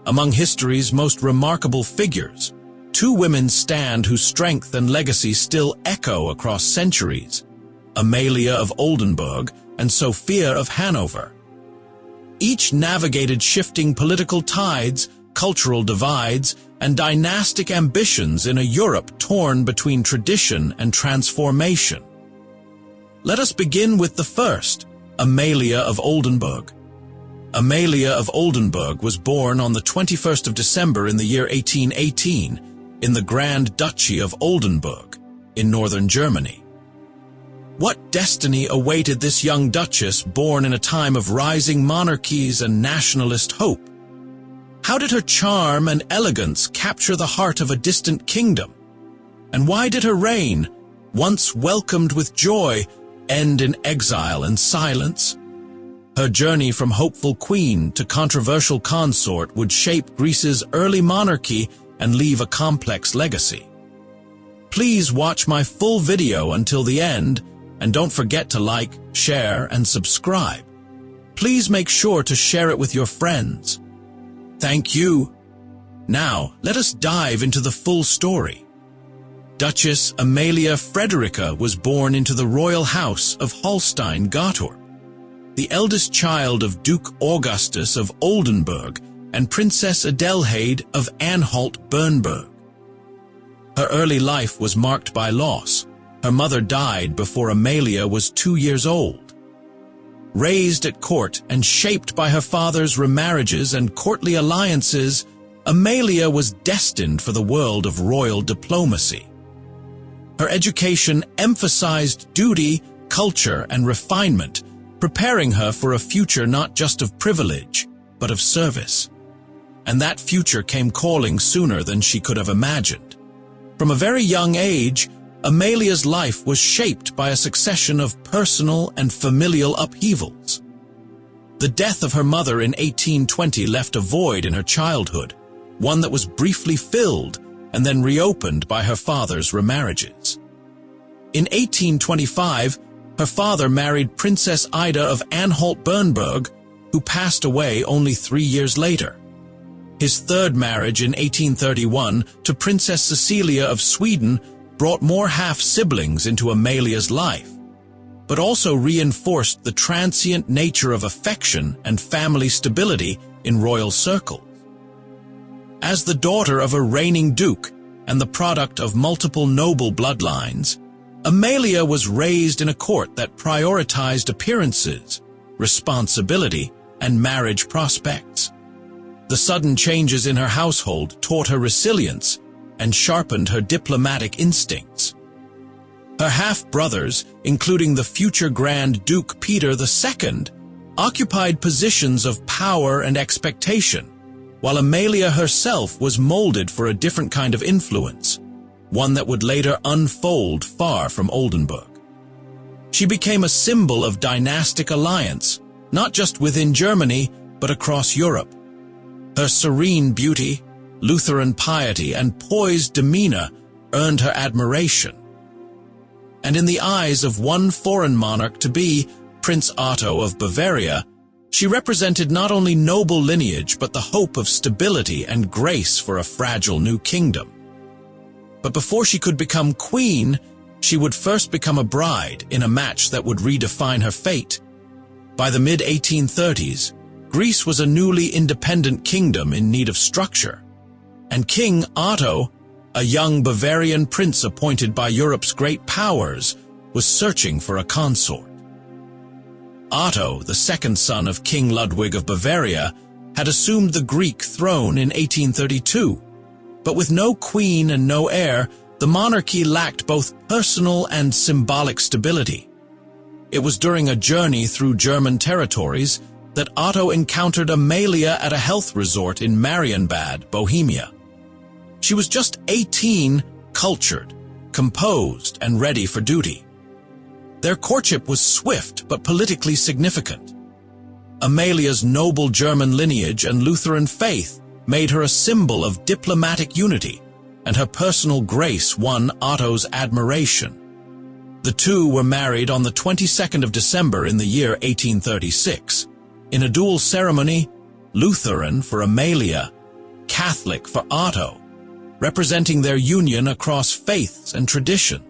Among history's most remarkable figures, two women stand whose strength and legacy still echo across centuries: Amalia of Oldenburg and Sophia of Hanover. Each navigated shifting political tides, cultural divides, and dynastic ambitions in a Europe torn between tradition and transformation. Let us begin with the first, Amalia of Oldenburg. Amalia of Oldenburg was born on the 21st of December in the year 1818 in the Grand Duchy of Oldenburg in northern Germany. What destiny awaited this young duchess born in a time of rising monarchies and nationalist hope? How did her charm and elegance capture the heart of a distant kingdom? And why did her reign, once welcomed with joy, end in exile and silence? Her journey from hopeful queen to controversial consort would shape Greece's early monarchy and leave a complex legacy. Please watch my full video until the end, and don't forget to like, share, and subscribe. Please make sure to share it with your friends. Thank you. Now, let us dive into the full story. Duchess Amalia Frederica was born into the royal house of Holstein-Gottorp, the eldest child of Duke Augustus of Oldenburg and Princess Adelheid of Anhalt-Bernburg. Her early life was marked by loss. Her mother died before Amalia was 2 years old. Raised at court and shaped by her father's remarriages and courtly alliances, Amalia was destined for the world of royal diplomacy. Her education emphasized duty, culture, and refinement, preparing her for a future not just of privilege, but of service. And that future came calling sooner than she could have imagined. From a very young age, Amalia's life was shaped by a succession of personal and familial upheavals. The death of her mother in 1820 left a void in her childhood, one that was briefly filled and then reopened by her father's remarriages. In 1825, her father married Princess Ida of Anhalt-Bernburg, who passed away only 3 years later. His third marriage in 1831 to Princess Cecilia of Sweden brought more half-siblings into Amalia's life, but also reinforced the transient nature of affection and family stability in royal circles. As the daughter of a reigning duke and the product of multiple noble bloodlines, Amalia was raised in a court that prioritized appearances, responsibility, and marriage prospects. The sudden changes in her household taught her resilience and sharpened her diplomatic instincts. Her half-brothers, including the future Grand Duke Peter II, occupied positions of power and expectation, while Amalia herself was molded for a different kind of influence, one that would later unfold far from Oldenburg. She became a symbol of dynastic alliance, not just within Germany, but across Europe. Her serene beauty, Lutheran piety, and poised demeanor earned her admiration. And in the eyes of one foreign monarch-to-be, Prince Otto of Bavaria, she represented not only noble lineage but the hope of stability and grace for a fragile new kingdom. But before she could become queen, she would first become a bride in a match that would redefine her fate. By the mid-1830s, Greece was a newly independent kingdom in need of structure, and King Otto, a young Bavarian prince appointed by Europe's great powers, was searching for a consort. Otto, the second son of King Ludwig of Bavaria, had assumed the Greek throne in 1832, but with no queen and no heir, the monarchy lacked both personal and symbolic stability. It was during a journey through German territories that Otto encountered Amalia at a health resort in Marienbad, Bohemia. She was just 18, cultured, composed, and ready for duty. Their courtship was swift but politically significant. Amalia's noble German lineage and Lutheran faith made her a symbol of diplomatic unity, and her personal grace won Otto's admiration. The two were married on the 22nd of December in the year 1836, in a dual ceremony, Lutheran for Amalia Catholic for Otto, representing their union across faiths and traditions.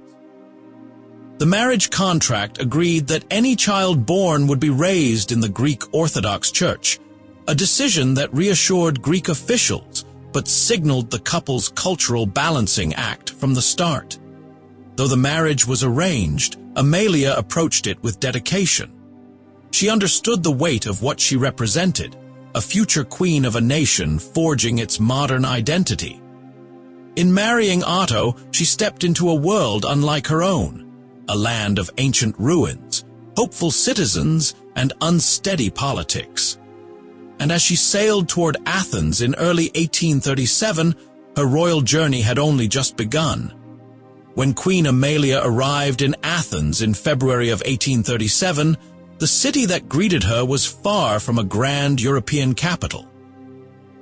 The marriage contract agreed that any child born would be raised in the Greek Orthodox Church, a decision that reassured Greek officials but signaled the couple's cultural balancing act from the start. Though the marriage was arranged, Amalia approached it with dedication. She understood the weight of what she represented, a future queen of a nation forging its modern identity. In marrying Otto, she stepped into a world unlike her own, a land of ancient ruins, hopeful citizens, and unsteady politics. And as she sailed toward Athens in early 1837, her royal journey had only just begun. When Queen Amalia arrived in Athens in February of 1837, the city that greeted her was far from a grand European capital.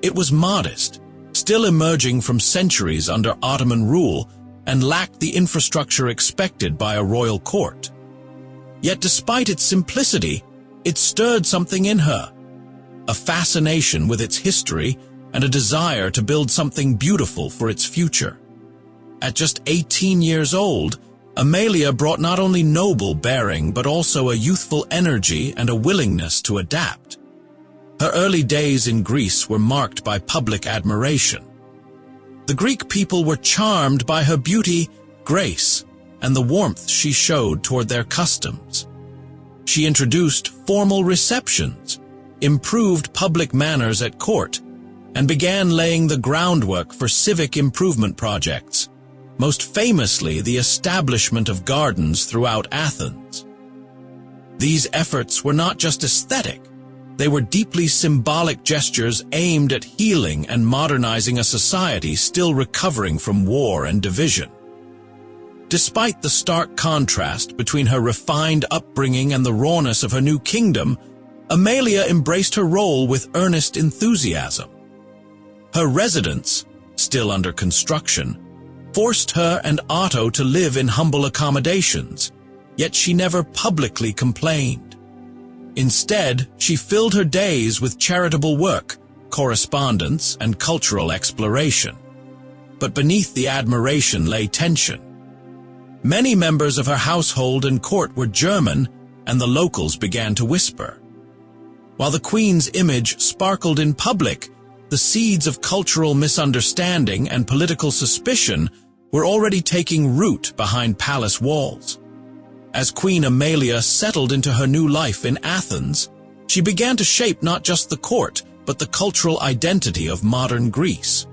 It was modest, still emerging from centuries under Ottoman rule, and lacked the infrastructure expected by a royal court. Yet despite its simplicity, it stirred something in her, a fascination with its history and a desire to build something beautiful for its future. At just 18 years old, Amalia brought not only noble bearing but also a youthful energy and a willingness to adapt. Her early days in Greece were marked by public admiration. The Greek people were charmed by her beauty, grace, and the warmth she showed toward their customs. She introduced formal receptions, improved public manners at court, and began laying the groundwork for civic improvement projects, most famously the establishment of gardens throughout Athens. These efforts were not just aesthetic, they were deeply symbolic gestures aimed at healing and modernizing a society still recovering from war and division. Despite the stark contrast between her refined upbringing and the rawness of her new kingdom, Amalia embraced her role with earnest enthusiasm. Her residence, still under construction, forced her and Otto to live in humble accommodations, yet she never publicly complained. Instead, she filled her days with charitable work, correspondence, and cultural exploration. But beneath the admiration lay tension. Many members of her household and court were German, and the locals began to whisper. While the Queen's image sparkled in public, the seeds of cultural misunderstanding and political suspicion were already taking root behind palace walls. As Queen Amalia settled into her new life in Athens, she began to shape not just the court, but the cultural identity of modern Greece.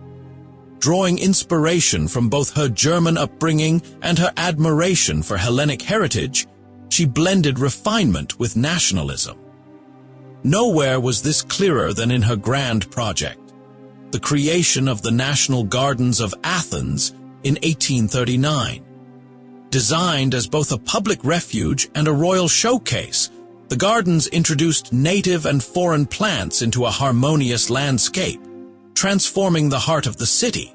Drawing inspiration from both her German upbringing and her admiration for Hellenic heritage, she blended refinement with nationalism. Nowhere was this clearer than in her grand project, the creation of the National Gardens of Athens in 1839. Designed as both a public refuge and a royal showcase, the gardens introduced native and foreign plants into a harmonious landscape, transforming the heart of the city.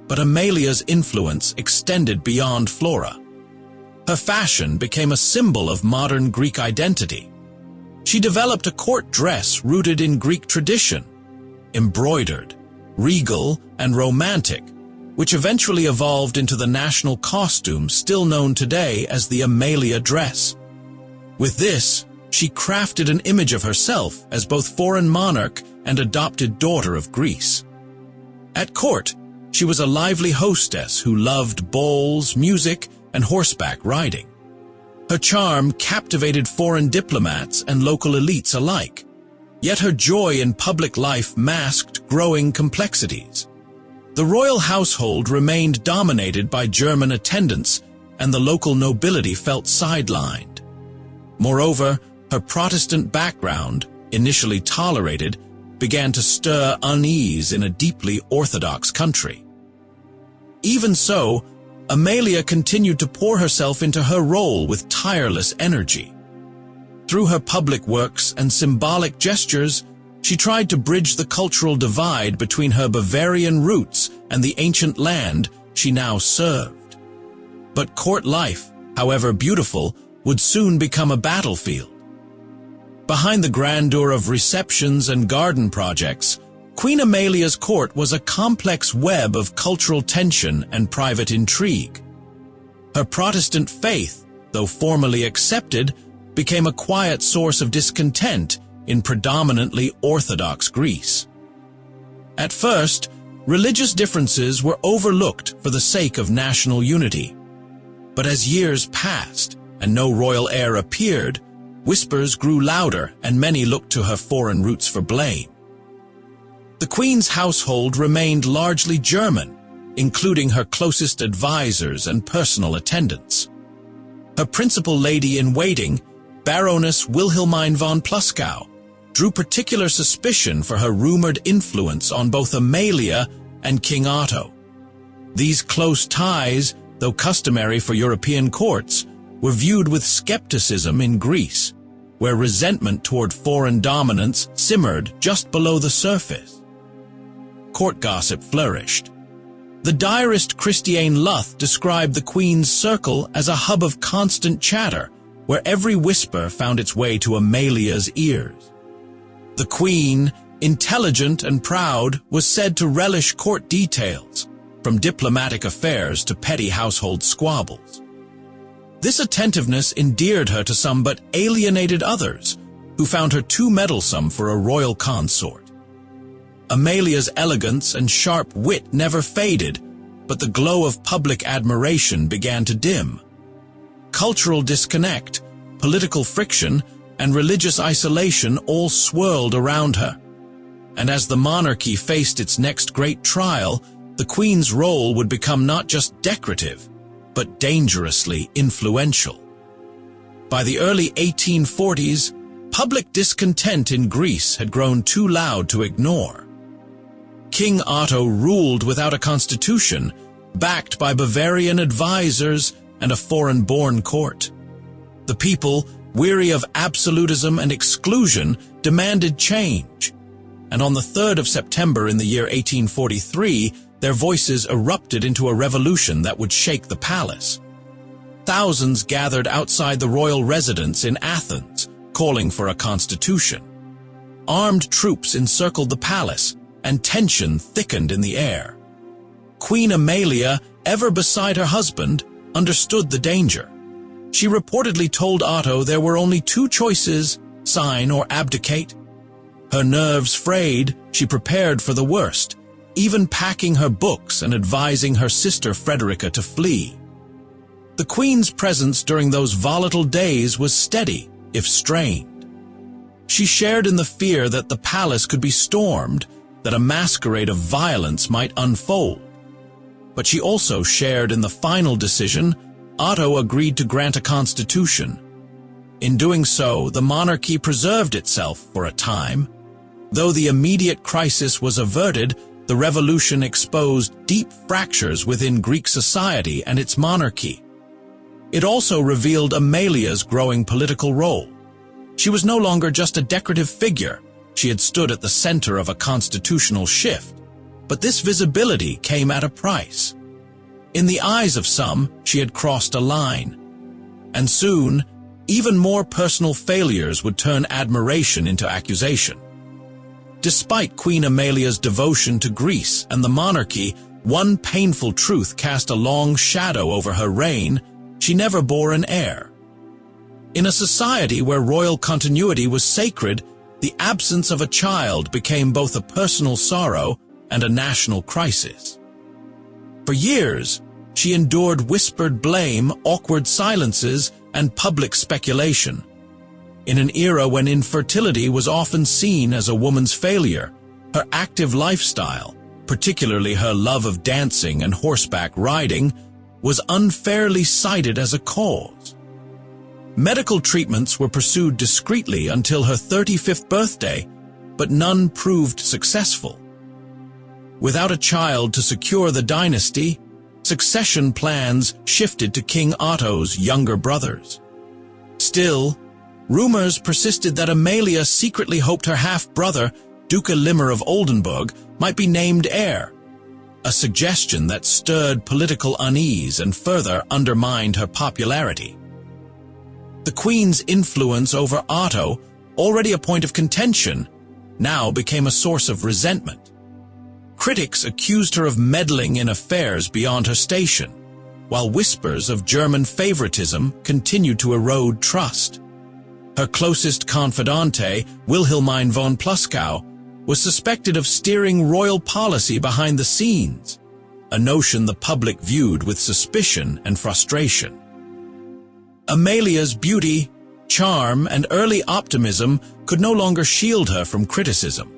But Amalia's influence extended beyond flora. Her fashion became a symbol of modern Greek identity. She developed a court dress rooted in Greek tradition, embroidered, regal, and romantic, which eventually evolved into the national costume still known today as the Amalia dress. With this, she crafted an image of herself as both foreign monarch and adopted daughter of Greece. At court, she was a lively hostess who loved balls, music, and horseback riding. Her charm captivated foreign diplomats and local elites alike, yet her joy in public life masked growing complexities. The royal household remained dominated by German attendants, and the local nobility felt sidelined. Moreover, her Protestant background, initially tolerated, began to stir unease in a deeply Orthodox country. Even so, Amalia continued to pour herself into her role with tireless energy. Through her public works and symbolic gestures, she tried to bridge the cultural divide between her Bavarian roots and the ancient land she now served. But court life, however beautiful, would soon become a battlefield. Behind the grandeur of receptions and garden projects, Queen Amalia's court was a complex web of cultural tension and private intrigue. Her Protestant faith, though formally accepted, became a quiet source of discontent in predominantly Orthodox Greece. At first, religious differences were overlooked for the sake of national unity. But as years passed and no royal heir appeared, whispers grew louder and many looked to her foreign roots for blame. The Queen's household remained largely German, including her closest advisors and personal attendants. Her principal lady-in-waiting, Baroness Wilhelmine von Pluskow, drew particular suspicion for her rumored influence on both Amalia and King Otto. These close ties, though customary for European courts, were viewed with skepticism in Greece, where resentment toward foreign dominance simmered just below the surface. Court gossip flourished. The diarist Christiane Luth described the Queen's circle as a hub of constant chatter, where every whisper found its way to Amalia's ears. The Queen, intelligent and proud, was said to relish court details, from diplomatic affairs to petty household squabbles. This attentiveness endeared her to some but alienated others, who found her too meddlesome for a royal consort. Amalia's elegance and sharp wit never faded, but the glow of public admiration began to dim. Cultural disconnect, political friction, and religious isolation all swirled around her. And as the monarchy faced its next great trial, the Queen's role would become not just decorative, but dangerously influential. By the early 1840s, public discontent in Greece had grown too loud to ignore. King Otto ruled without a constitution, backed by Bavarian advisors and a foreign-born court. The people, weary of absolutism and exclusion, demanded change. And on the 3rd of September in the year 1843, their voices erupted into a revolution that would shake the palace. Thousands gathered outside the royal residence in Athens, calling for a constitution. Armed troops encircled the palace, and tension thickened in the air. Queen Amalia, ever beside her husband, understood the danger. She reportedly told Otto there were only two choices: sign or abdicate. Her nerves frayed, she prepared for the worst, even packing her books and advising her sister Frederica to flee. The Queen's presence during those volatile days was steady, if strained. She shared in the fear that the palace could be stormed, that a masquerade of violence might unfold. But she also shared in the final decision. Otto agreed to grant a constitution. In doing so, the monarchy preserved itself for a time. Though the immediate crisis was averted, the revolution exposed deep fractures within Greek society and its monarchy. It also revealed Amalia's growing political role. She was no longer just a decorative figure. She had stood at the center of a constitutional shift. But this visibility came at a price. In the eyes of some, she had crossed a line. And soon, even more personal failures would turn admiration into accusation. Despite Queen Amalia's devotion to Greece and the monarchy, one painful truth cast a long shadow over her reign: she never bore an heir. In a society where royal continuity was sacred, the absence of a child became both a personal sorrow and a national crisis. For years, she endured whispered blame, awkward silences, and public speculation. In an era when infertility was often seen as a woman's failure, her active lifestyle, particularly her love of dancing and horseback riding, was unfairly cited as a cause. Medical treatments were pursued discreetly until her 35th birthday, but none proved successful. Without a child to secure the dynasty, succession plans shifted to King Otto's younger brothers. Still, rumors persisted that Amalia secretly hoped her half-brother, Duke Olimar of Oldenburg, might be named heir, a suggestion that stirred political unease and further undermined her popularity. The Queen's influence over Otto, already a point of contention, now became a source of resentment. Critics accused her of meddling in affairs beyond her station, while whispers of German favoritism continued to erode trust. Her closest confidante, Wilhelmine von Pluskow, was suspected of steering royal policy behind the scenes, a notion the public viewed with suspicion and frustration. Amalia's beauty, charm, and early optimism could no longer shield her from criticism.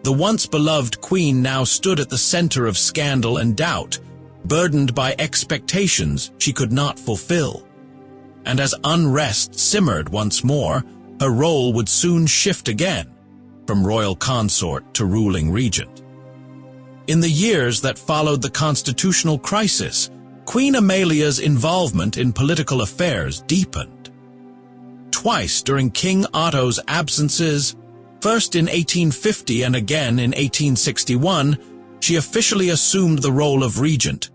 The once beloved queen now stood at the center of scandal and doubt, burdened by expectations she could not fulfill. And as unrest simmered once more, her role would soon shift again, from royal consort to ruling regent. In the years that followed the constitutional crisis, Queen Amalia's involvement in political affairs deepened. Twice during King Otto's absences, first in 1850 and again in 1861, she officially assumed the role of regent.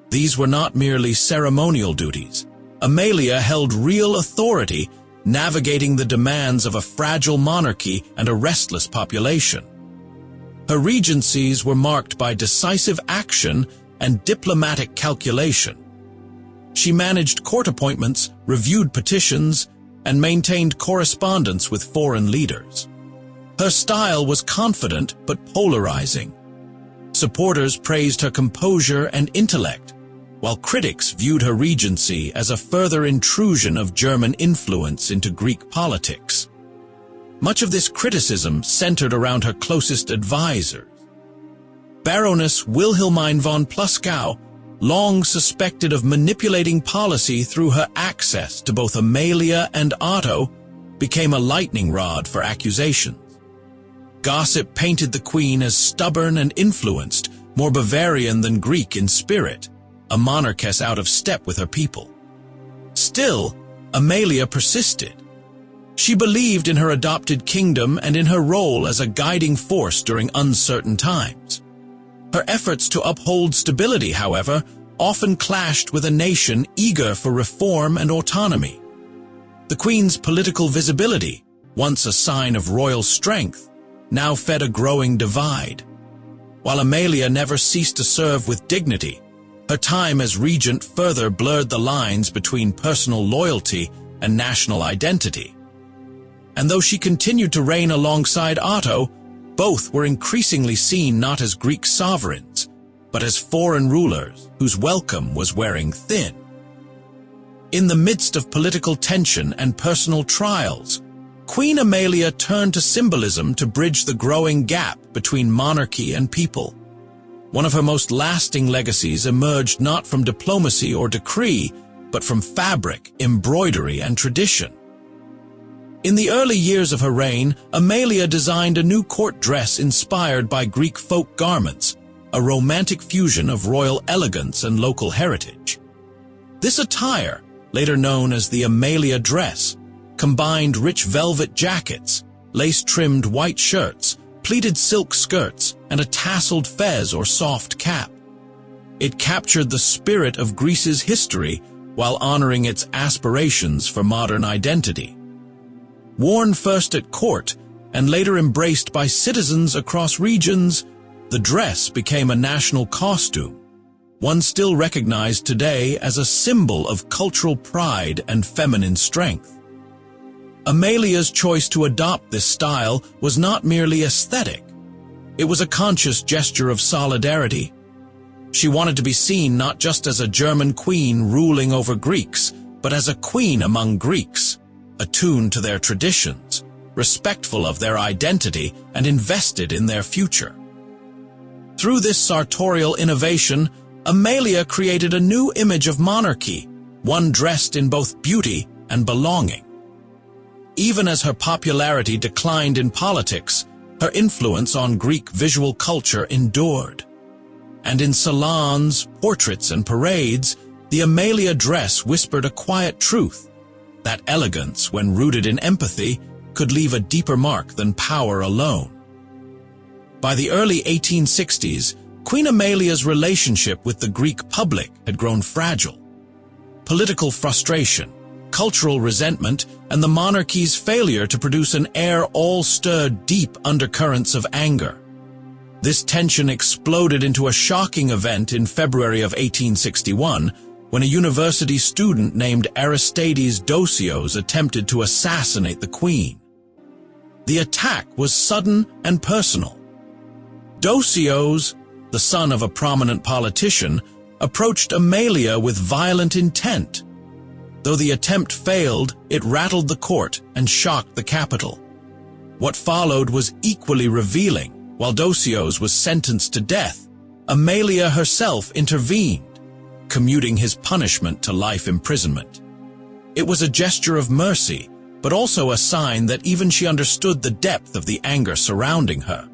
These were not merely ceremonial duties. Amalia held real authority, navigating the demands of a fragile monarchy and a restless population. Her regencies were marked by decisive action and diplomatic calculation. She managed court appointments, reviewed petitions, and maintained correspondence with foreign leaders. Her style was confident but polarizing. Supporters praised her composure and intellect, while critics viewed her regency as a further intrusion of German influence into Greek politics. Much of this criticism centered around her closest advisors. Baroness Wilhelmine von Pluskow, long suspected of manipulating policy through her access to both Amalia and Otto, became a lightning rod for accusations. Gossip painted the queen as stubborn and influenced, more Bavarian than Greek in spirit, a monarchess out of step with her people. Still, Amalia persisted. She believed in her adopted kingdom and in her role as a guiding force during uncertain times. Her efforts to uphold stability, however, often clashed with a nation eager for reform and autonomy. The queen's political visibility, once a sign of royal strength, now fed a growing divide. While Amalia never ceased to serve with dignity, her time as regent further blurred the lines between personal loyalty and national identity. And though she continued to reign alongside Otto, both were increasingly seen not as Greek sovereigns, but as foreign rulers whose welcome was wearing thin. In the midst of political tension and personal trials, Queen Amalia turned to symbolism to bridge the growing gap between monarchy and people. One of her most lasting legacies emerged not from diplomacy or decree, but from fabric, embroidery, and tradition. In the early years of her reign, Amalia designed a new court dress inspired by Greek folk garments, a romantic fusion of royal elegance and local heritage. This attire, later known as the Amalia dress, combined rich velvet jackets, lace-trimmed white shirts, pleated silk skirts, and a tasseled fez or soft cap. It captured the spirit of Greece's history while honoring its aspirations for modern identity. Worn first at court and later embraced by citizens across regions, the dress became a national costume, one still recognized today as a symbol of cultural pride and feminine strength. Amalia's choice to adopt this style was not merely aesthetic. It was a conscious gesture of solidarity. She wanted to be seen not just as a German queen ruling over Greeks, but as a queen among Greeks, attuned to their traditions, respectful of their identity, and invested in their future. Through this sartorial innovation, Amalia created a new image of monarchy, one dressed in both beauty and belonging. Even as her popularity declined in politics, her influence on Greek visual culture endured. And in salons, portraits, and parades, the Amalia dress whispered a quiet truth, that elegance, when rooted in empathy, could leave a deeper mark than power alone. By the early 1860s, Queen Amalia's relationship with the Greek public had grown fragile. Political frustration, cultural resentment, and the monarchy's failure to produce an heir all stirred deep undercurrents of anger. This tension exploded into a shocking event in February of 1861, when a university student named Aristides Dosios attempted to assassinate the queen. The attack was sudden and personal. Dosios, the son of a prominent politician, approached Amalia with violent intent. Though the attempt failed, it rattled the court and shocked the capital. What followed was equally revealing. While Dosios was sentenced to death, Amalia herself intervened, commuting his punishment to life imprisonment. It was a gesture of mercy, but also a sign that even she understood the depth of the anger surrounding her.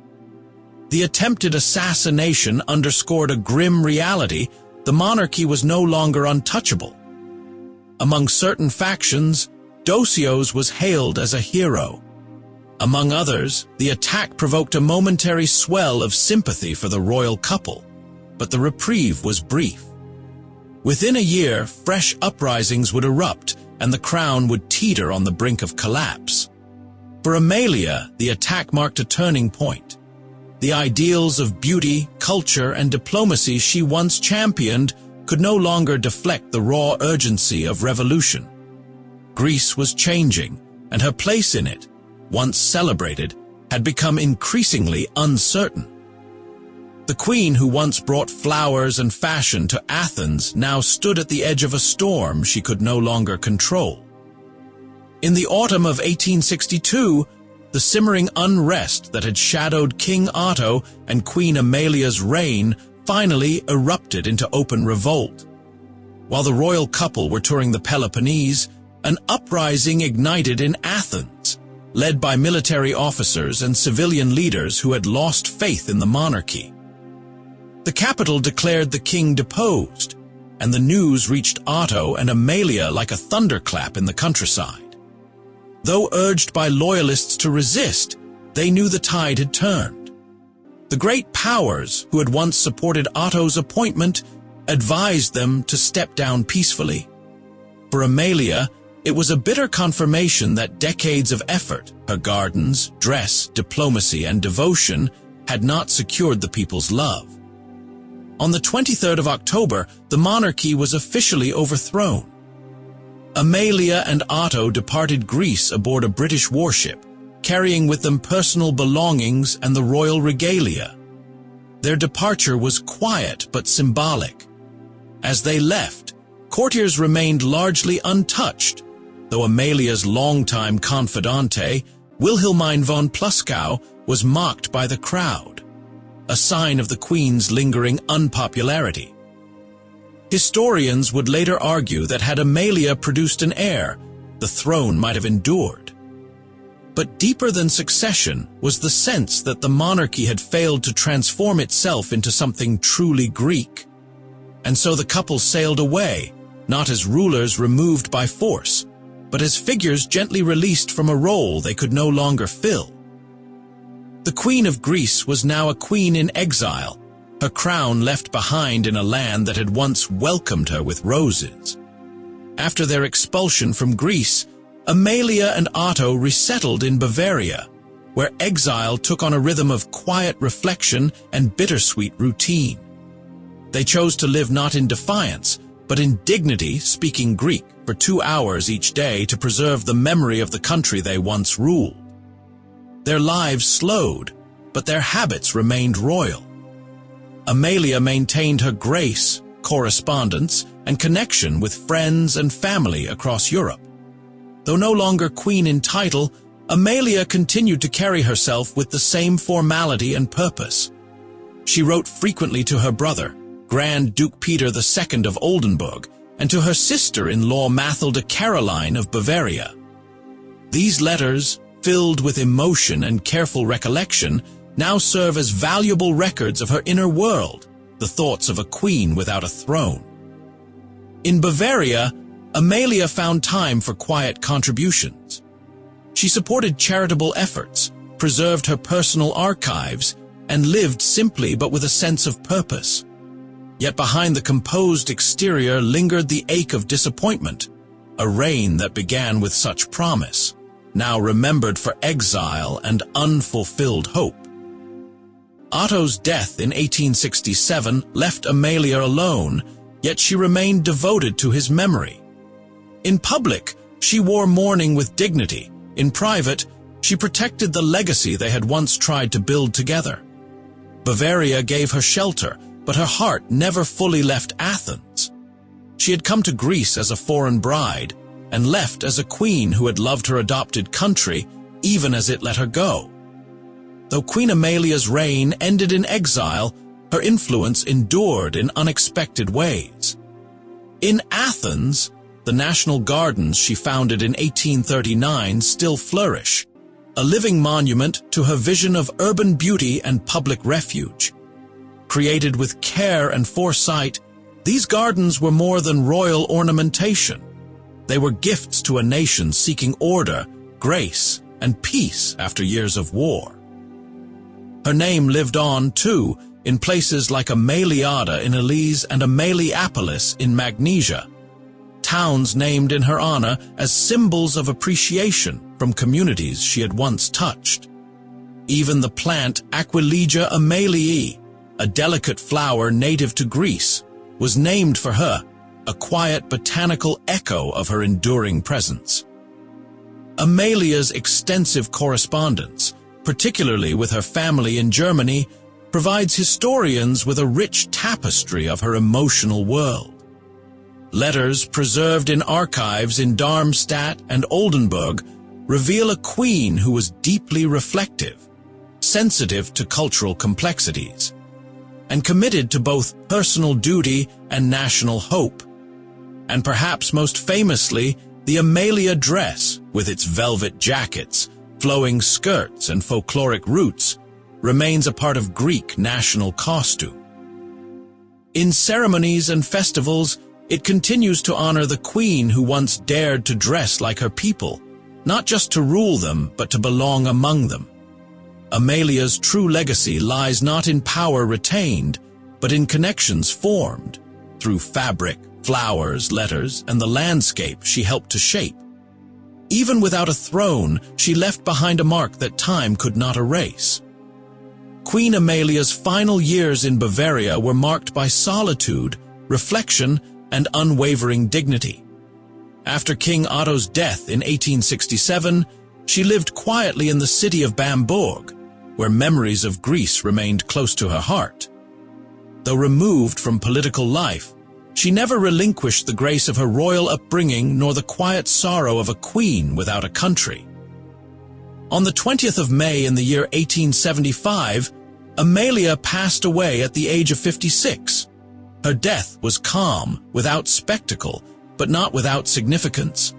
The attempted assassination underscored a grim reality: the monarchy was no longer untouchable. Among certain factions, Dosios was hailed as a hero. Among others, the attack provoked a momentary swell of sympathy for the royal couple, but the reprieve was brief. Within a year, fresh uprisings would erupt, and the crown would teeter on the brink of collapse. For Amalia, the attack marked a turning point. The ideals of beauty, culture, and diplomacy she once championed could no longer deflect the raw urgency of revolution. Greece was changing, and her place in it, once celebrated, had become increasingly uncertain. The queen who once brought flowers and fashion to Athens now stood at the edge of a storm she could no longer control. In the autumn of 1862, the simmering unrest that had shadowed King Otto and Queen Amalia's reign finally erupted into open revolt. While the royal couple were touring the Peloponnese, an uprising ignited in Athens, led by military officers and civilian leaders who had lost faith in the monarchy. The capital declared the king deposed, and the news reached Otto and Amalia like a thunderclap in the countryside. Though urged by loyalists to resist, they knew the tide had turned. The great powers who had once supported Otto's appointment advised them to step down peacefully. For Amalia, it was a bitter confirmation that decades of effort, her gardens, dress, diplomacy, and devotion, had not secured the people's love. On the 23rd of October, the monarchy was officially overthrown. Amalia and Otto departed Greece aboard a British warship, carrying with them personal belongings and the royal regalia. Their departure was quiet but symbolic. As they left, courtiers remained largely untouched, though Amalia's longtime confidante, Wilhelmine von Pluskow, was mocked by the crowd, a sign of the queen's lingering unpopularity. Historians would later argue that had Amalia produced an heir, the throne might have endured. But deeper than succession was the sense that the monarchy had failed to transform itself into something truly Greek. And so the couple sailed away, not as rulers removed by force, but as figures gently released from a role they could no longer fill. The Queen of Greece was now a queen in exile, her crown left behind in a land that had once welcomed her with roses. After their expulsion from Greece, Amalia and Otto resettled in Bavaria, where exile took on a rhythm of quiet reflection and bittersweet routine. They chose to live not in defiance, but in dignity, speaking Greek for 2 hours each day to preserve the memory of the country they once ruled. Their lives slowed, but their habits remained royal. Amalia maintained her grace, correspondence, and connection with friends and family across Europe. Though no longer queen in title, Amalia continued to carry herself with the same formality and purpose. She wrote frequently to her brother, Grand Duke Peter II of Oldenburg, and to her sister-in-law Mathilde Caroline of Bavaria. These letters, filled with emotion and careful recollection, now serve as valuable records of her inner world, the thoughts of a queen without a throne. In Bavaria, Amalia found time for quiet contributions. She supported charitable efforts, preserved her personal archives, and lived simply but with a sense of purpose. Yet behind the composed exterior lingered the ache of disappointment, a reign that began with such promise, now remembered for exile and unfulfilled hope. Otto's death in 1867 left Amalia alone, yet she remained devoted to his memory. In public, she wore mourning with dignity. In private, she protected the legacy they had once tried to build together. Bavaria gave her shelter, but her heart never fully left Athens. She had come to Greece as a foreign bride, and left as a queen who had loved her adopted country, even as it let her go. Though Queen Amalia's reign ended in exile, her influence endured in unexpected ways. In Athens, the national gardens she founded in 1839 still flourish, a living monument to her vision of urban beauty and public refuge. Created with care and foresight, these gardens were more than royal ornamentation. They were gifts to a nation seeking order, grace, and peace after years of war. Her name lived on, too, in places like Amaliada in Elese and Amaliopolis in Magnesia, towns named in her honor as symbols of appreciation from communities she had once touched. Even the plant Aquilegia Amalii, a delicate flower native to Greece, was named for her, a quiet botanical echo of her enduring presence. Amalia's extensive correspondence, particularly with her family in Germany, provides historians with a rich tapestry of her emotional world. Letters preserved in archives in Darmstadt and Oldenburg reveal a queen who was deeply reflective, sensitive to cultural complexities, and committed to both personal duty and national hope. And perhaps most famously, the Amalia dress, with its velvet jackets, flowing skirts, and folkloric roots, remains a part of Greek national costume. In ceremonies and festivals, it continues to honor the queen who once dared to dress like her people, not just to rule them, but to belong among them. Amalia's true legacy lies not in power retained, but in connections formed through fabric, flowers, letters, and the landscape she helped to shape. Even without a throne, she left behind a mark that time could not erase. Queen Amalia's final years in Bavaria were marked by solitude, reflection, and unwavering dignity. After King Otto's death in 1867, she lived quietly in the city of Bamberg, where memories of Greece remained close to her heart. Though removed from political life, she never relinquished the grace of her royal upbringing nor the quiet sorrow of a queen without a country. On the 20th of May in the year 1875, Amalia passed away at the age of 56. Her death was calm, without spectacle, but not without significance.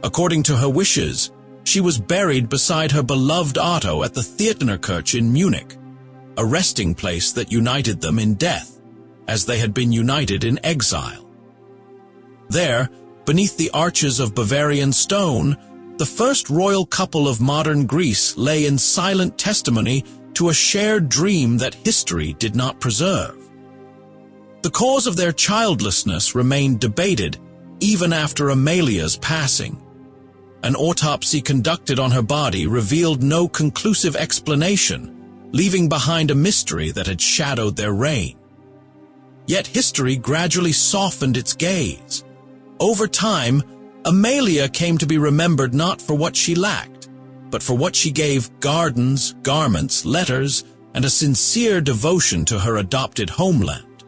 According to her wishes, she was buried beside her beloved Otto at the Theaterkirche in Munich, a resting place that united them in death, as they had been united in exile. There, beneath the arches of Bavarian stone, the first royal couple of modern Greece lay in silent testimony to a shared dream that history did not preserve. The cause of their childlessness remained debated even after Amalia's passing. An autopsy conducted on her body revealed no conclusive explanation, leaving behind a mystery that had shadowed their reign. Yet history gradually softened its gaze. Over time, Amalia came to be remembered not for what she lacked, but for what she gave: gardens, garments, letters, and a sincere devotion to her adopted homeland.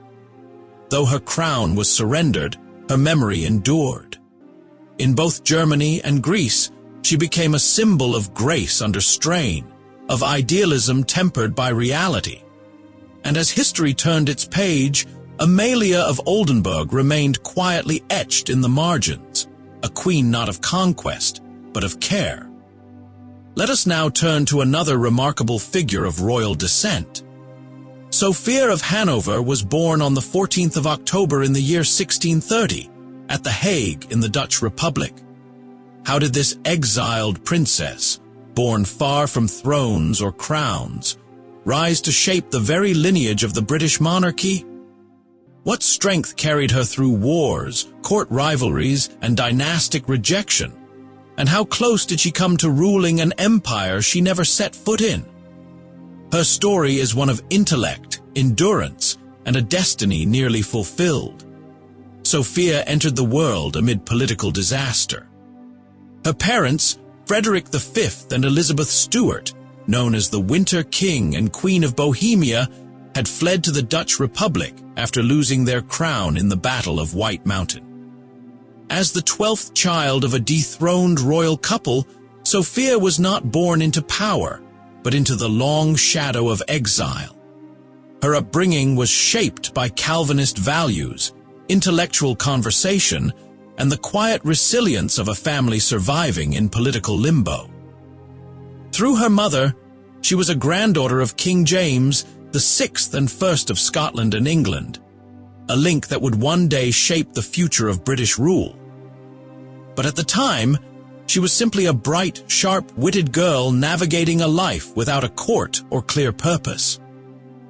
Though her crown was surrendered, her memory endured. In both Germany and Greece, she became a symbol of grace under strain, of idealism tempered by reality. And as history turned its page, Amalia of Oldenburg remained quietly etched in the margins, a queen not of conquest, but of care. Let us now turn to another remarkable figure of royal descent. Sophia of Hanover was born on the 14th of October in the year 1630, at The Hague in the Dutch Republic. How did this exiled princess, born far from thrones or crowns, rise to shape the very lineage of the British monarchy? What strength carried her through wars, court rivalries, and dynastic rejection? And how close did she come to ruling an empire she never set foot in? Her story is one of intellect, endurance, and a destiny nearly fulfilled. Sophia entered the world amid political disaster. Her parents, Frederick V and Elizabeth Stuart, known as the Winter King and Queen of Bohemia, had fled to the Dutch Republic after losing their crown in the Battle of White Mountain. As the 12th child of a dethroned royal couple, Sophia was not born into power, but into the long shadow of exile. Her upbringing was shaped by Calvinist values, intellectual conversation, and the quiet resilience of a family surviving in political limbo. Through her mother, she was a granddaughter of King James, the sixth and first of Scotland and England, a link that would one day shape the future of British rule. But at the time, she was simply a bright, sharp-witted girl navigating a life without a court or clear purpose.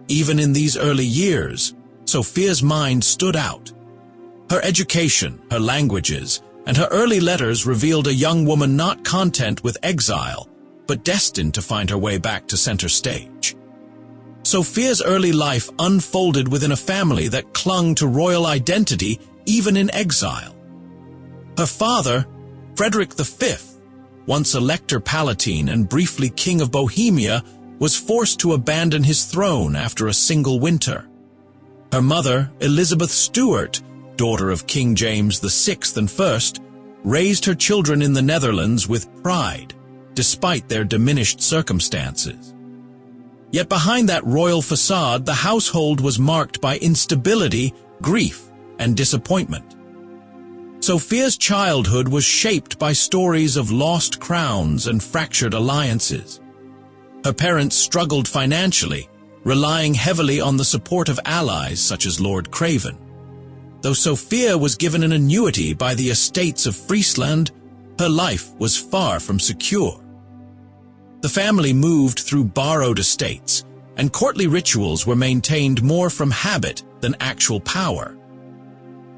Even in these early years, Sophia's mind stood out. Her education, her languages, and her early letters revealed a young woman not content with exile, but destined to find her way back to center stage. Sophia's early life unfolded within a family that clung to royal identity even in exile. Her father, Frederick V, once Elector Palatine and briefly King of Bohemia, was forced to abandon his throne after a single winter. Her mother, Elizabeth Stuart, daughter of King James VI and I, raised her children in the Netherlands with pride, despite their diminished circumstances. Yet behind that royal facade, the household was marked by instability, grief, and disappointment. Sophia's childhood was shaped by stories of lost crowns and fractured alliances. Her parents struggled financially, relying heavily on the support of allies such as Lord Craven. Though Sophia was given an annuity by the estates of Friesland, her life was far from secure. The family moved through borrowed estates, and courtly rituals were maintained more from habit than actual power.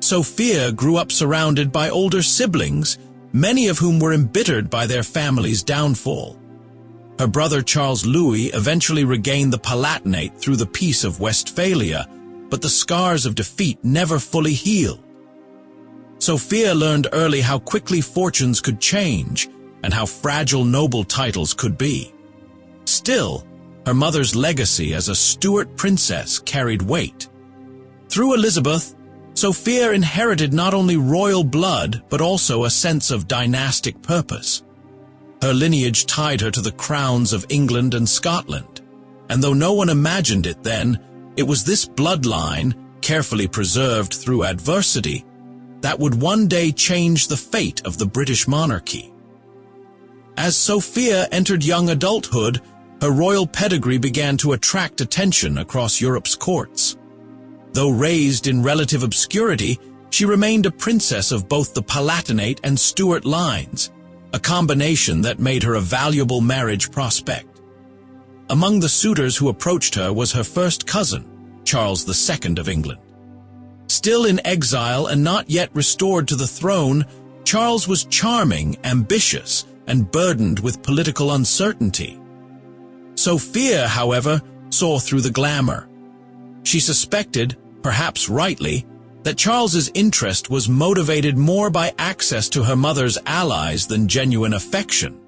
Sophia grew up surrounded by older siblings, many of whom were embittered by their family's downfall. Her brother Charles Louis eventually regained the Palatinate through the Peace of Westphalia, but the scars of defeat never fully healed. Sophia learned early how quickly fortunes could change and how fragile noble titles could be. Still, her mother's legacy as a Stuart princess carried weight. Through Elizabeth, Sophia inherited not only royal blood but also a sense of dynastic purpose. Her lineage tied her to the crowns of England and Scotland, and though no one imagined it then, it was this bloodline, carefully preserved through adversity, that would one day change the fate of the British monarchy. As Sophia entered young adulthood, her royal pedigree began to attract attention across Europe's courts. Though raised in relative obscurity, she remained a princess of both the Palatinate and Stuart lines, a combination that made her a valuable marriage prospect. Among the suitors who approached her was her first cousin, Charles II of England. Still in exile and not yet restored to the throne, Charles was charming, ambitious, and burdened with political uncertainty. Sophia, however, saw through the glamour. She suspected, perhaps rightly, that Charles's interest was motivated more by access to her mother's allies than genuine affection.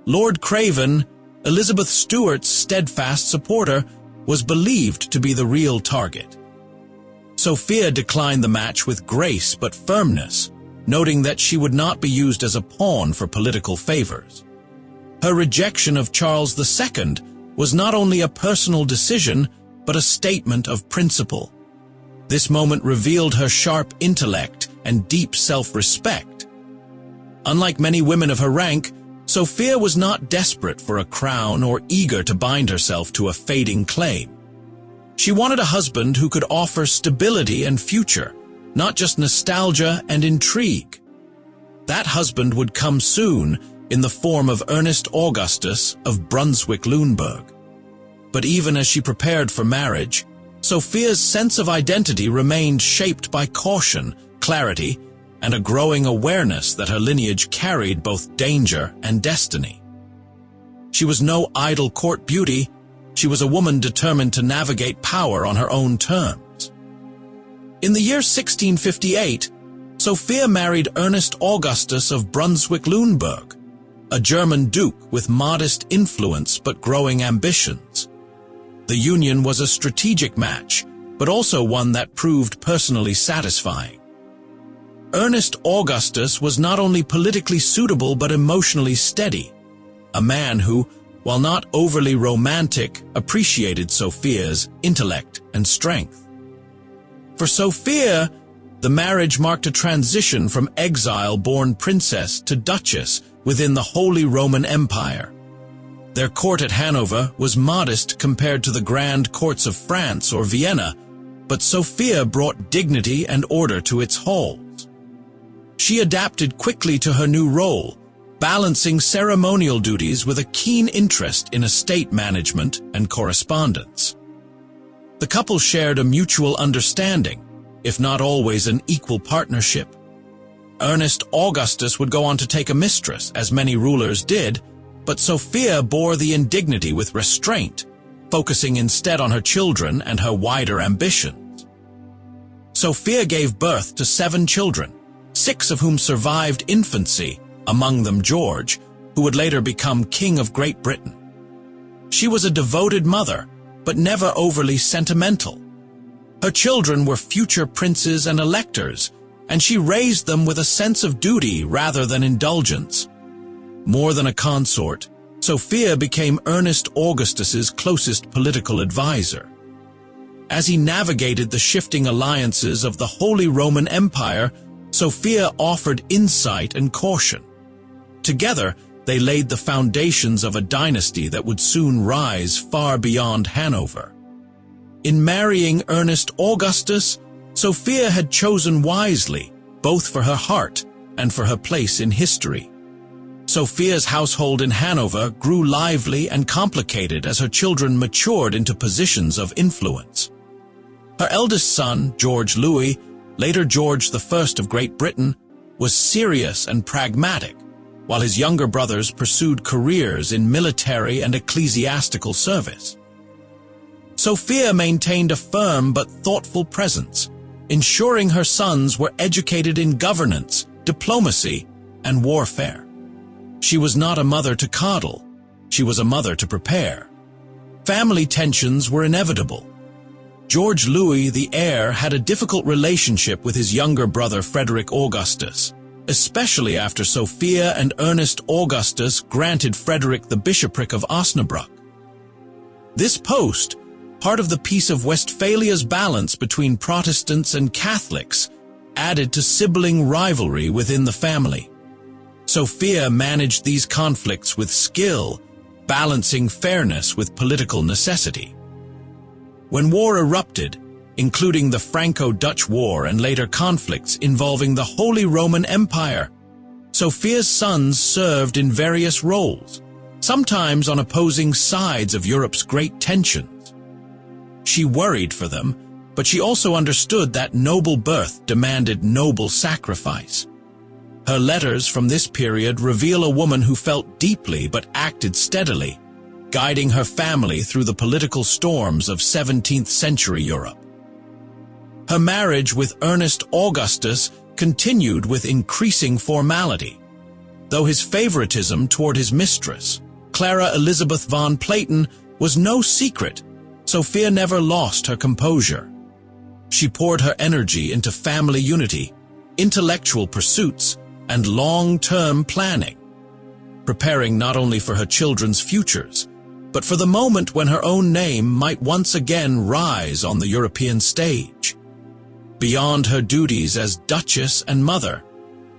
Lord Craven, Elizabeth Stuart's steadfast supporter, was believed to be the real target. Sophia declined the match with grace but firmness, noting that she would not be used as a pawn for political favors. Her rejection of Charles II was not only a personal decision, but a statement of principle. This moment revealed her sharp intellect and deep self-respect. Unlike many women of her rank, Sophia was not desperate for a crown or eager to bind herself to a fading claim. She wanted a husband who could offer stability and future, not just nostalgia and intrigue. That husband would come soon in the form of Ernest Augustus of Brunswick-Luneburg. But even as she prepared for marriage, Sophia's sense of identity remained shaped by caution, clarity, and a growing awareness that her lineage carried both danger and destiny. She was no idle court beauty, She was a woman determined to navigate power on her own terms. In the year 1658, Sophia married Ernest Augustus of Brunswick-Luneburg, a German duke with modest influence but growing ambitions. The union was a strategic match, but also one that proved personally satisfying. Ernest Augustus was not only politically suitable but emotionally steady, a man who, while not overly romantic, appreciated Sophia's intellect and strength. For Sophia, the marriage marked a transition from exile-born princess to duchess within the Holy Roman Empire. Their court at Hanover was modest compared to the grand courts of France or Vienna, but Sophia brought dignity and order to its halls. She adapted quickly to her new role, balancing ceremonial duties with a keen interest in estate management and correspondence. The couple shared a mutual understanding, if not always an equal partnership. Ernest Augustus would go on to take a mistress, as many rulers did, but Sophia bore the indignity with restraint, focusing instead on her children and her wider ambitions. Sophia gave birth to 7 children, 6 of whom survived infancy, among them George, who would later become King of Great Britain. She was a devoted mother, but never overly sentimental. Her children were future princes and electors, and she raised them with a sense of duty rather than indulgence. More than a consort, Sophia became Ernest Augustus's closest political advisor. As he navigated the shifting alliances of the Holy Roman Empire, Sophia offered insight and caution. Together, they laid the foundations of a dynasty that would soon rise far beyond Hanover. In marrying Ernest Augustus, Sophia had chosen wisely, both for her heart and for her place in history. Sophia's household in Hanover grew lively and complicated as her children matured into positions of influence. Her eldest son, George Louis, later George I of Great Britain, was serious and pragmatic, while his younger brothers pursued careers in military and ecclesiastical service. Sophia maintained a firm but thoughtful presence, ensuring her sons were educated in governance, diplomacy, and warfare. She was not a mother to coddle, she was a mother to prepare. Family tensions were inevitable. George Louis, the heir, had a difficult relationship with his younger brother Frederick Augustus, especially after Sophia and Ernest Augustus granted Frederick the bishopric of Osnabrück. This post, part of the Peace of Westphalia's balance between Protestants and Catholics, added to sibling rivalry within the family. Sophia managed these conflicts with skill, balancing fairness with political necessity. When war erupted, including the Franco-Dutch War and later conflicts involving the Holy Roman Empire, Sophia's sons served in various roles, sometimes on opposing sides of Europe's great tensions. She worried for them, but she also understood that noble birth demanded noble sacrifice. Her letters from this period reveal a woman who felt deeply but acted steadily, guiding her family through the political storms of 17th-century Europe. Her marriage with Ernest Augustus continued with increasing formality. Though his favoritism toward his mistress, Clara Elizabeth von Platen, was no secret, Sophia never lost her composure. She poured her energy into family unity, intellectual pursuits, and long-term planning, preparing not only for her children's futures, but for the moment when her own name might once again rise on the European stage. Beyond her duties as duchess and mother,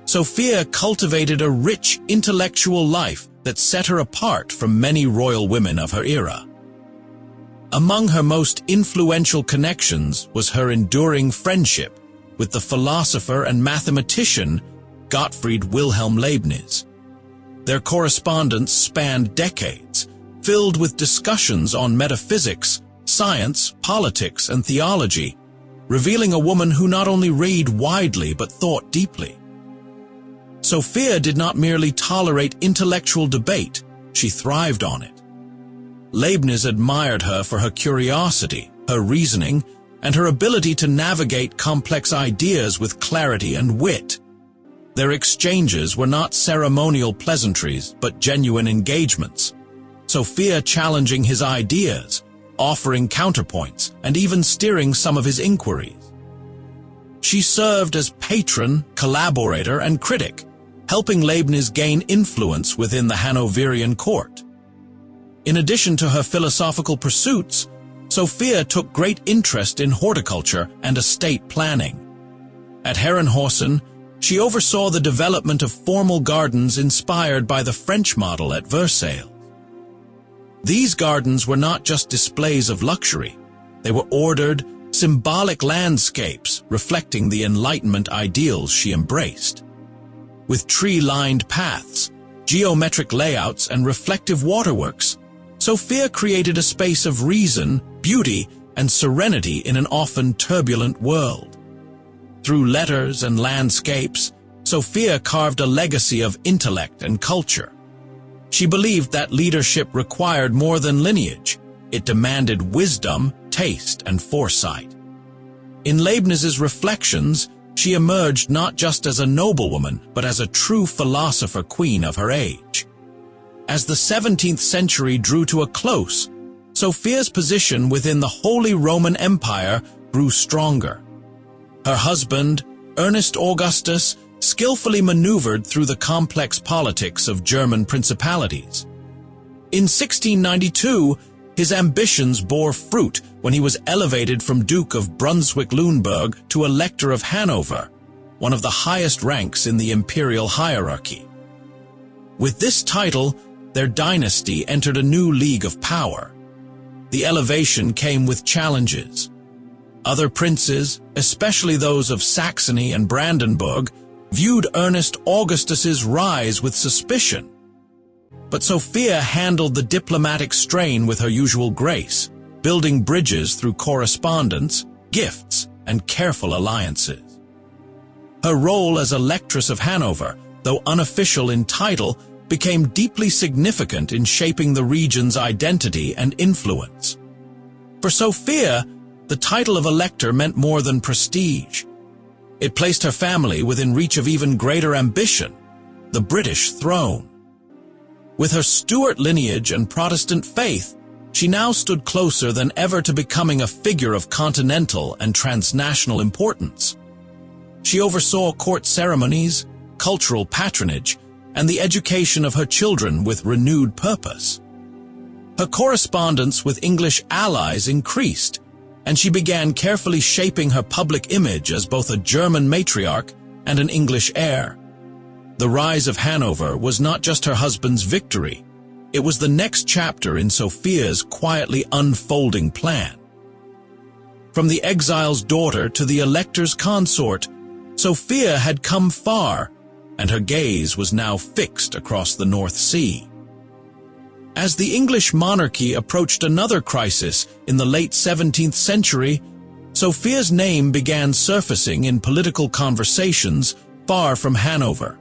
Sophia cultivated a rich intellectual life that set her apart from many royal women of her era. Among her most influential connections was her enduring friendship with the philosopher and mathematician Gottfried Wilhelm Leibniz. Their correspondence spanned decades, filled with discussions on metaphysics, science, politics, and theology, revealing a woman who not only read widely but thought deeply. Sophia did not merely tolerate intellectual debate, she thrived on it. Leibniz admired her for her curiosity, her reasoning, and her ability to navigate complex ideas with clarity and wit. Their exchanges were not ceremonial pleasantries, but genuine engagements. Sophia challenging his ideas, offering counterpoints, and even steering some of his inquiries. She served as patron, collaborator, and critic, helping Leibniz gain influence within the Hanoverian court. In addition to her philosophical pursuits, Sophia took great interest in horticulture and estate planning. At Herrenhausen, she oversaw the development of formal gardens inspired by the French model at Versailles. These gardens were not just displays of luxury. They were ordered, symbolic landscapes reflecting the Enlightenment ideals she embraced. With tree-lined paths, geometric layouts, and reflective waterworks, Sophia created a space of reason, beauty, and serenity in an often turbulent world. Through letters and landscapes, Sophia carved a legacy of intellect and culture. She believed that leadership required more than lineage. It demanded wisdom, taste, and foresight. In Leibniz's reflections, she emerged not just as a noblewoman, but as a true philosopher queen of her age. As the 17th century drew to a close, Sophia's position within the Holy Roman Empire grew stronger. Her husband, Ernest Augustus, skillfully maneuvered through the complex politics of German principalities. In 1692, his ambitions bore fruit when he was elevated from Duke of Brunswick-Luneburg to Elector of Hanover, one of the highest ranks in the imperial hierarchy. With this title, their dynasty entered a new league of power. The elevation came with challenges. Other princes, especially those of Saxony and Brandenburg, viewed Ernest Augustus's rise with suspicion. But Sophia handled the diplomatic strain with her usual grace, building bridges through correspondence, gifts, and careful alliances. Her role as Electress of Hanover, though unofficial in title, became deeply significant in shaping the region's identity and influence. For Sophia, the title of Elector meant more than prestige. It placed her family within reach of even greater ambition, the British throne. With her Stuart lineage and Protestant faith, she now stood closer than ever to becoming a figure of continental and transnational importance. She oversaw court ceremonies, cultural patronage, and the education of her children with renewed purpose. Her correspondence with English allies increased, and she began carefully shaping her public image as both a German matriarch and an English heir. The rise of Hanover was not just her husband's victory, it was the next chapter in Sophia's quietly unfolding plan. From the exile's daughter to the elector's consort, Sophia had come far, and her gaze was now fixed across the North Sea. As the English monarchy approached another crisis in the late 17th century, Sophia's name began surfacing in political conversations far from Hanover.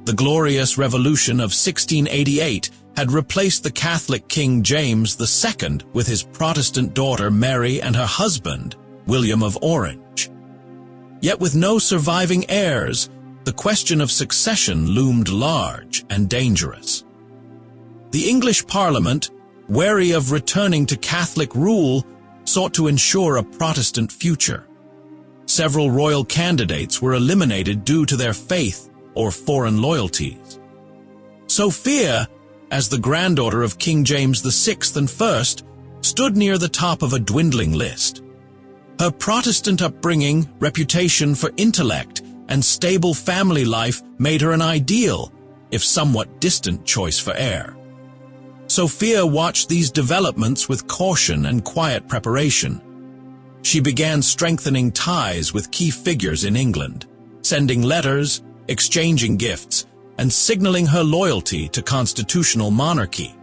The Glorious Revolution of 1688 had replaced the Catholic King James II with his Protestant daughter Mary and her husband, William of Orange. Yet with no surviving heirs, the question of succession loomed large and dangerous. The English Parliament, wary of returning to Catholic rule, sought to ensure a Protestant future. Several royal candidates were eliminated due to their faith or foreign loyalties. Sophia, as the granddaughter of King James VI and I, stood near the top of a dwindling list. Her Protestant upbringing, reputation for intellect, and stable family life made her an ideal, if somewhat distant choice for heir. Sophia watched these developments with caution and quiet preparation. She began strengthening ties with key figures in England, sending letters, exchanging gifts, and signaling her loyalty to constitutional monarchy.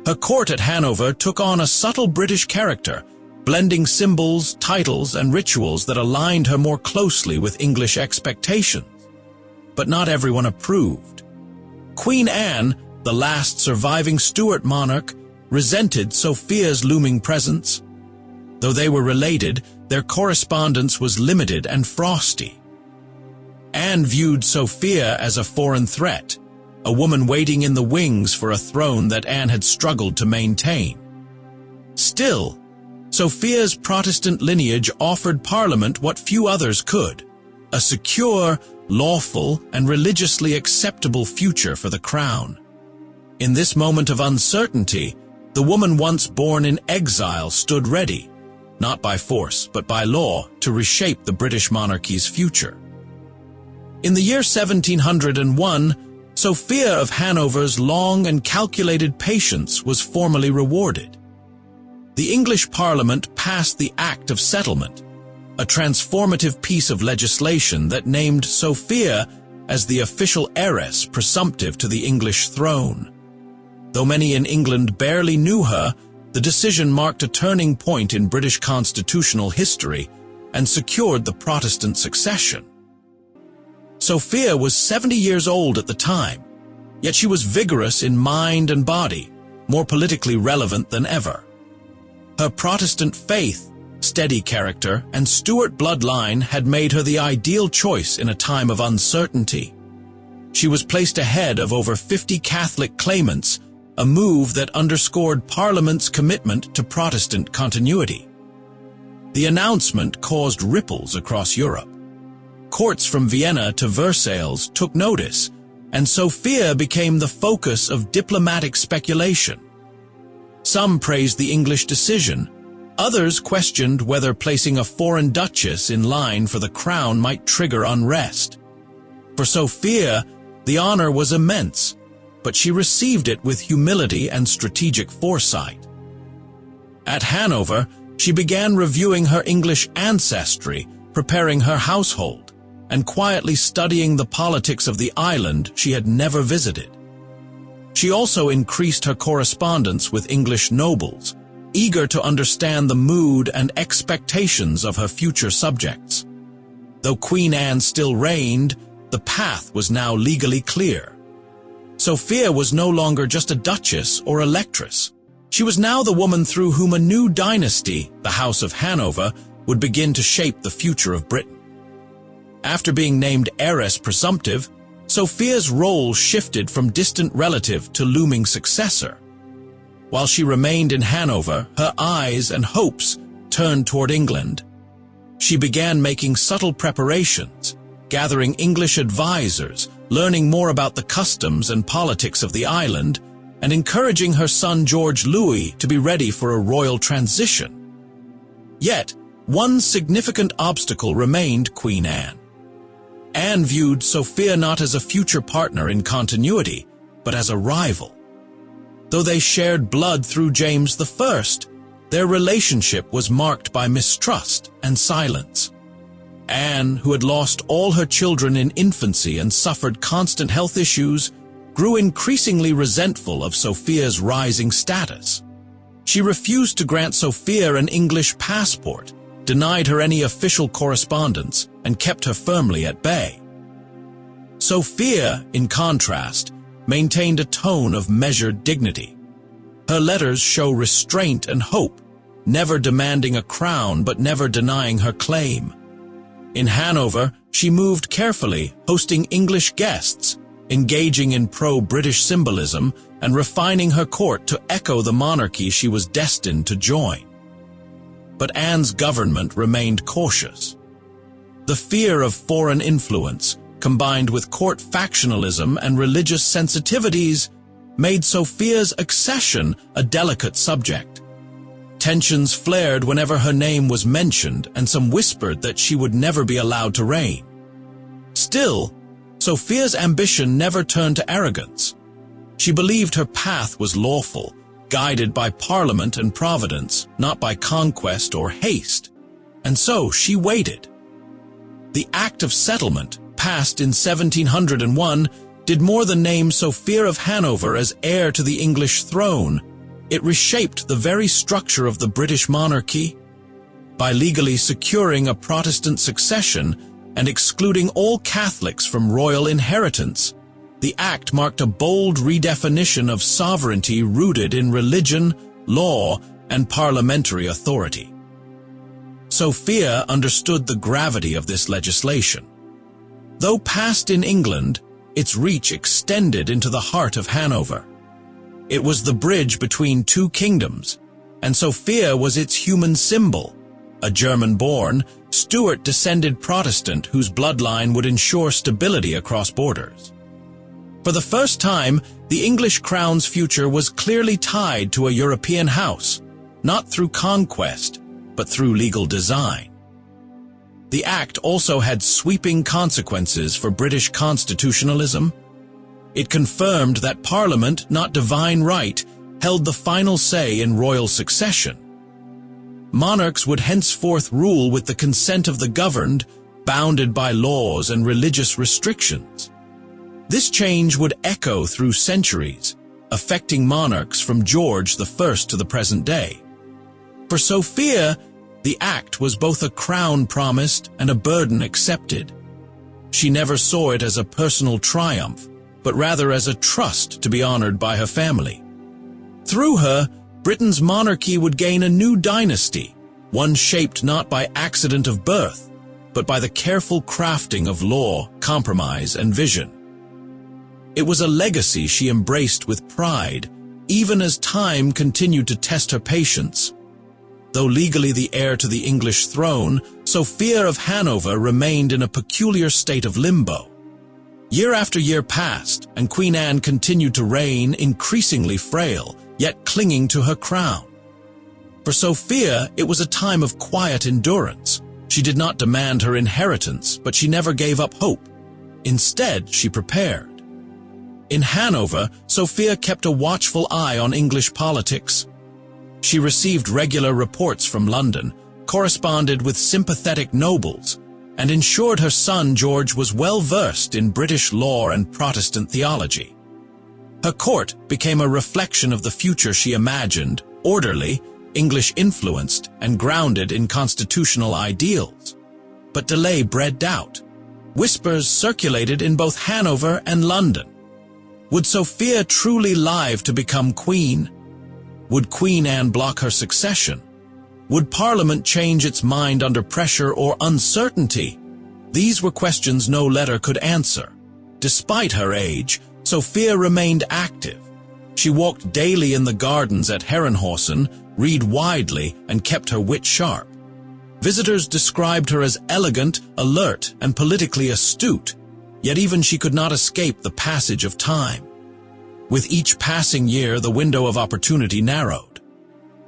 Her court at Hanover took on a subtle British character, blending symbols, titles, and rituals that aligned her more closely with English expectations. But not everyone approved. Queen Anne, the last surviving Stuart monarch, resented Sophia's looming presence. Though they were related, their correspondence was limited and frosty. Anne viewed Sophia as a foreign threat, a woman waiting in the wings for a throne that Anne had struggled to maintain. Still, Sophia's Protestant lineage offered Parliament what few others could: a secure, lawful, and religiously acceptable future for the crown. In this moment of uncertainty, the woman once born in exile stood ready, not by force but by law, to reshape the British monarchy's future. In the year 1701, Sophia of Hanover's long and calculated patience was formally rewarded. The English Parliament passed the Act of Settlement, a transformative piece of legislation that named Sophia as the official heiress presumptive to the English throne. Though many in England barely knew her, the decision marked a turning point in British constitutional history and secured the Protestant succession. Sophia was 70 years old at the time, yet she was vigorous in mind and body, more politically relevant than ever. Her Protestant faith, steady character, and Stuart bloodline had made her the ideal choice in a time of uncertainty. She was placed ahead of over 50 Catholic claimants, a move that underscored Parliament's commitment to Protestant continuity. The announcement caused ripples across Europe. Courts from Vienna to Versailles took notice, and Sophia became the focus of diplomatic speculation. Some praised the English decision. Others questioned whether placing a foreign duchess in line for the crown might trigger unrest. For Sophia, the honor was immense, but she received it with humility and strategic foresight. At Hanover, she began reviewing her English ancestry, preparing her household, and quietly studying the politics of the island she had never visited. She also increased her correspondence with English nobles, eager to understand the mood and expectations of her future subjects. Though Queen Anne still reigned, the path was now legally clear. Sophia was no longer just a duchess or electress. She was now the woman through whom a new dynasty, the House of Hanover, would begin to shape the future of Britain. After being named heiress presumptive, Sophia's role shifted from distant relative to looming successor. While she remained in Hanover, her eyes and hopes turned toward England. She began making subtle preparations, gathering English advisors, learning more about the customs and politics of the island, and encouraging her son George Louis to be ready for a royal transition. Yet, one significant obstacle remained Queen Anne. Anne viewed Sophia not as a future partner in continuity, but as a rival. Though they shared blood through James I, their relationship was marked by mistrust and silence. Anne, who had lost all her children in infancy and suffered constant health issues, grew increasingly resentful of Sophia's rising status. She refused to grant Sophia an English passport, denied her any official correspondence, and kept her firmly at bay. Sophia, in contrast, maintained a tone of measured dignity. Her letters show restraint and hope, never demanding a crown but never denying her claim. In Hanover, she moved carefully, hosting English guests, engaging in pro-British symbolism, and refining her court to echo the monarchy she was destined to join. But Anne's government remained cautious. The fear of foreign influence, combined with court factionalism and religious sensitivities, made Sophia's accession a delicate subject. Tensions flared whenever her name was mentioned, and some whispered that she would never be allowed to reign. Still, Sophia's ambition never turned to arrogance. She believed her path was lawful, guided by Parliament and Providence, not by conquest or haste. And so she waited. The Act of Settlement, passed in 1701, did more than name Sophia of Hanover as heir to the English throne. It reshaped the very structure of the British monarchy. By legally securing a Protestant succession and excluding all Catholics from royal inheritance, the act marked a bold redefinition of sovereignty rooted in religion, law, and parliamentary authority. Sophia understood the gravity of this legislation. Though passed in England, its reach extended into the heart of Hanover. It was the bridge between two kingdoms, and Sophia was its human symbol, a German-born, Stuart-descended Protestant whose bloodline would ensure stability across borders. For the first time, the English crown's future was clearly tied to a European house, not through conquest, but through legal design. The act also had sweeping consequences for British constitutionalism. It confirmed that Parliament, not divine right, held the final say in royal succession. Monarchs would henceforth rule with the consent of the governed, bounded by laws and religious restrictions. This change would echo through centuries, affecting monarchs from George I to the present day. For Sophia, the act was both a crown promised and a burden accepted. She never saw it as a personal triumph, but rather as a trust to be honored by her family. Through her, Britain's monarchy would gain a new dynasty, one shaped not by accident of birth, but by the careful crafting of law, compromise, and vision. It was a legacy she embraced with pride, even as time continued to test her patience. Though legally the heir to the English throne, Sophia of Hanover remained in a peculiar state of limbo. Year after year passed, and Queen Anne continued to reign, increasingly frail, yet clinging to her crown. For Sophia, it was a time of quiet endurance. She did not demand her inheritance, but she never gave up hope. Instead, she prepared. In Hanover, Sophia kept a watchful eye on English politics. She received regular reports from London, corresponded with sympathetic nobles, and ensured her son George was well versed in British law and Protestant theology. Her court became a reflection of the future she imagined, orderly, English-influenced, and grounded in constitutional ideals. But delay bred doubt. Whispers circulated in both Hanover and London. Would Sophia truly live to become queen? Would Queen Anne block her succession? Would Parliament change its mind under pressure or uncertainty? These were questions no letter could answer. Despite her age, Sophia remained active. She walked daily in the gardens at Herrenhausen, read widely, and kept her wit sharp. Visitors described her as elegant, alert, and politically astute, yet even she could not escape the passage of time. With each passing year, the window of opportunity narrowed.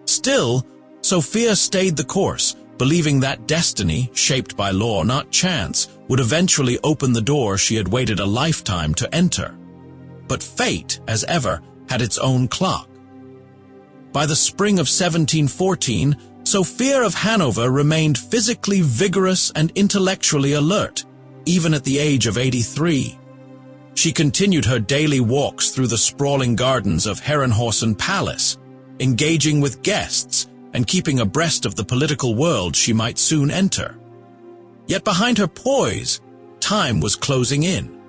Still, Sophia stayed the course, believing that destiny, shaped by law, not chance, would eventually open the door she had waited a lifetime to enter. But fate, as ever, had its own clock. By the spring of 1714, Sophia of Hanover remained physically vigorous and intellectually alert, even at the age of 83. She continued her daily walks through the sprawling gardens of Herrenhausen Palace, engaging with guests and keeping abreast of the political world she might soon enter. Yet behind her poise, time was closing in.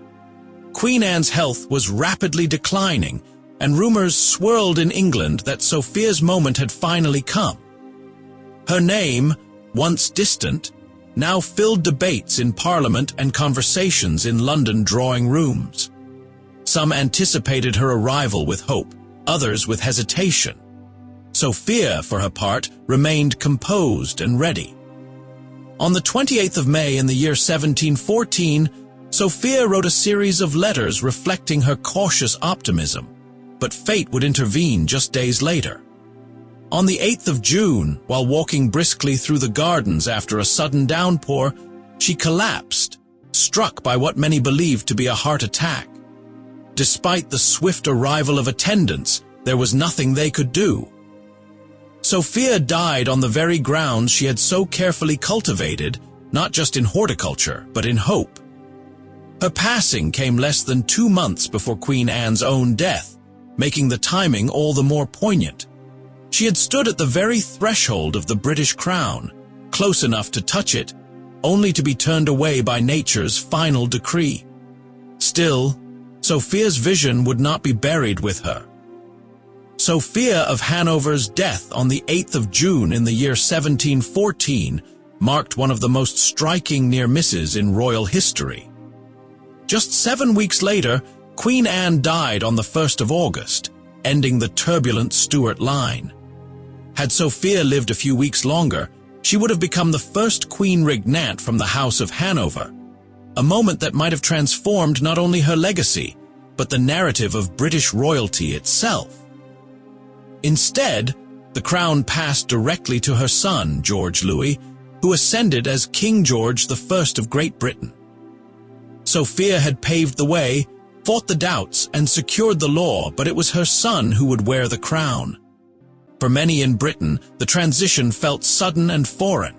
Queen Anne's health was rapidly declining, and rumors swirled in England that Sophia's moment had finally come. Her name, once distant, now filled debates in Parliament and conversations in London drawing rooms. Some anticipated her arrival with hope, others with hesitation. Sophia, for her part, remained composed and ready. On the 28th of May in the year 1714, Sophia wrote a series of letters reflecting her cautious optimism, but fate would intervene just days later. On the 8th of June, while walking briskly through the gardens after a sudden downpour, she collapsed, struck by what many believed to be a heart attack. Despite the swift arrival of attendants, there was nothing they could do. Sophia died on the very grounds she had so carefully cultivated, not just in horticulture, but in hope. Her passing came less than 2 months before Queen Anne's own death, making the timing all the more poignant. She had stood at the very threshold of the British crown, close enough to touch it, only to be turned away by nature's final decree. Still, Sophia's vision would not be buried with her. Sophia of Hanover's death on the 8th of June in the year 1714 marked one of the most striking near misses in royal history. Just 7 weeks later, Queen Anne died on the 1st of August, ending the turbulent Stuart line. Had Sophia lived a few weeks longer, she would have become the first queen regnant from the House of Hanover, a moment that might have transformed not only her legacy, but the narrative of British royalty itself. Instead, the crown passed directly to her son, George Louis, who ascended as King George I of Great Britain. Sophia had paved the way, fought the doubts, and secured the law, but it was her son who would wear the crown. For many in Britain, the transition felt sudden and foreign.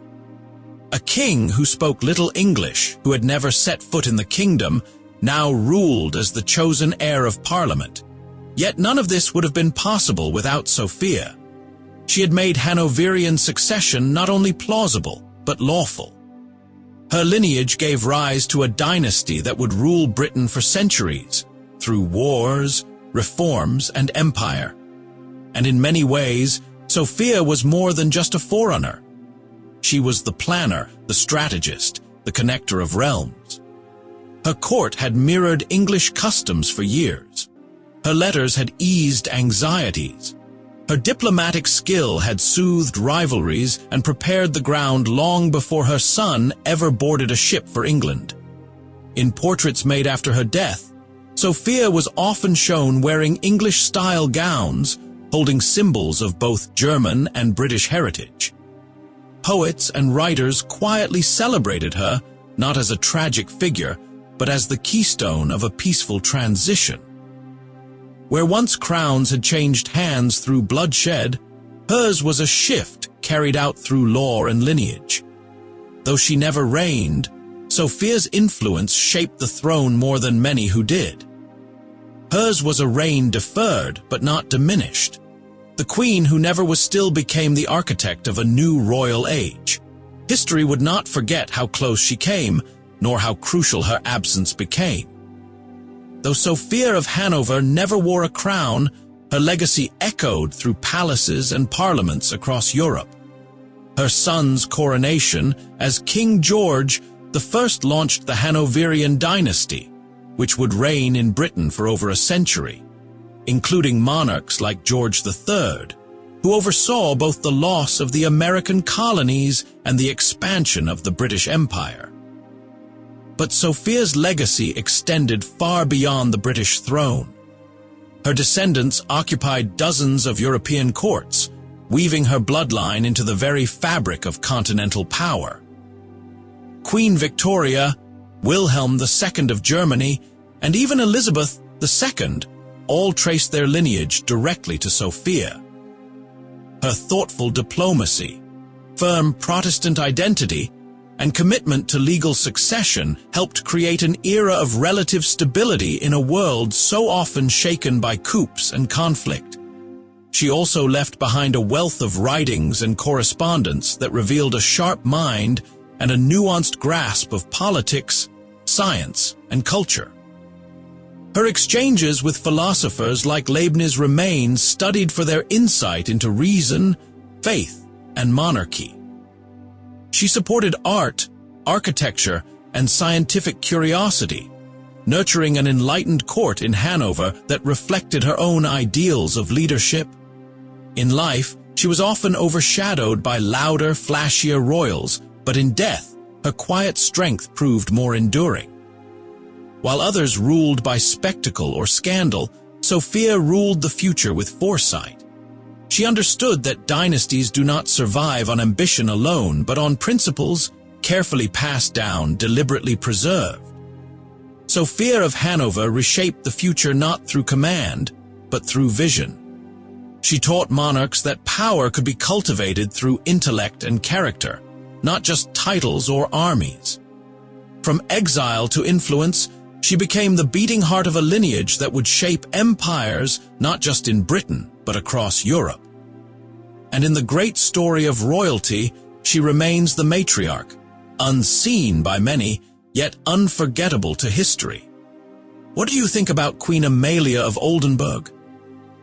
A king who spoke little English, who had never set foot in the kingdom, now ruled as the chosen heir of Parliament. Yet none of this would have been possible without Sophia. She had made Hanoverian succession not only plausible, but lawful. Her lineage gave rise to a dynasty that would rule Britain for centuries, through wars, reforms, and empire. And in many ways, Sophia was more than just a forerunner. She was the planner, the strategist, the connector of realms. Her court had mirrored English customs for years. Her letters had eased anxieties. Her diplomatic skill had soothed rivalries and prepared the ground long before her son ever boarded a ship for England. In portraits made after her death, Sophia was often shown wearing English-style gowns, holding symbols of both German and British heritage. Poets and writers quietly celebrated her, not as a tragic figure, but as the keystone of a peaceful transition. Where once crowns had changed hands through bloodshed, hers was a shift carried out through law and lineage. Though she never reigned, Sophia's influence shaped the throne more than many who did. Hers was a reign deferred, but not diminished. The queen who never was still became the architect of a new royal age. History would not forget how close she came, nor how crucial her absence became. Though Sophia of Hanover never wore a crown, her legacy echoed through palaces and parliaments across Europe. Her son's coronation as King George I launched the Hanoverian dynasty, which would reign in Britain for over a century, including monarchs like George III, who oversaw both the loss of the American colonies and the expansion of the British Empire. But Sophia's legacy extended far beyond the British throne. Her descendants occupied dozens of European courts, weaving her bloodline into the very fabric of continental power. Queen Victoria, Wilhelm II of Germany, and even Elizabeth II all traced their lineage directly to Sophia. Her thoughtful diplomacy, firm Protestant identity, and commitment to legal succession helped create an era of relative stability in a world so often shaken by coups and conflict. She also left behind a wealth of writings and correspondence that revealed a sharp mind and a nuanced grasp of politics, science, and culture. Her exchanges with philosophers like Leibniz remain studied for their insight into reason, faith, and monarchy. She supported art, architecture, and scientific curiosity, nurturing an enlightened court in Hanover that reflected her own ideals of leadership. In life, she was often overshadowed by louder, flashier royals, but in death, her quiet strength proved more enduring. While others ruled by spectacle or scandal, Sophia ruled the future with foresight. She understood that dynasties do not survive on ambition alone, but on principles carefully passed down, deliberately preserved. Sophia of Hanover reshaped the future not through command, but through vision. She taught monarchs that power could be cultivated through intellect and character, not just titles or armies. From exile to influence, she became the beating heart of a lineage that would shape empires not just in Britain, but across Europe. And in the great story of royalty, she remains the matriarch, unseen by many, yet unforgettable to history. What do you think about Queen Amalia of Oldenburg?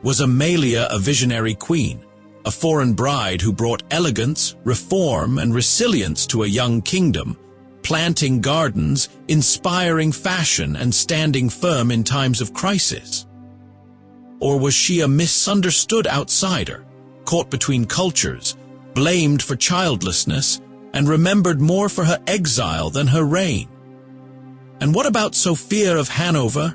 Was Amalia a visionary queen, a foreign bride who brought elegance, reform, and resilience to a young kingdom, planting gardens, inspiring fashion, and standing firm in times of crisis? Or was she a misunderstood outsider, caught between cultures, blamed for childlessness, and remembered more for her exile than her reign? And what about Sophia of Hanover?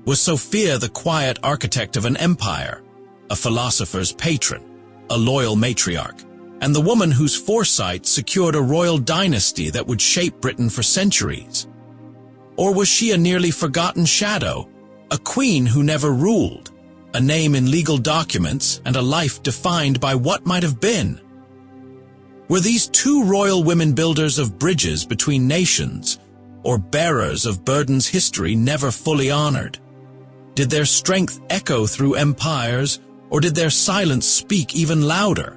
Was Sophia the quiet architect of an empire, a philosopher's patron, a loyal matriarch, and the woman whose foresight secured a royal dynasty that would shape Britain for centuries? Or was she a nearly forgotten shadow, a queen who never ruled, a name in legal documents and a life defined by what might have been? Were these two royal women builders of bridges between nations, or bearers of burdens history never fully honored? Did their strength echo through empires, or did their silence speak even louder?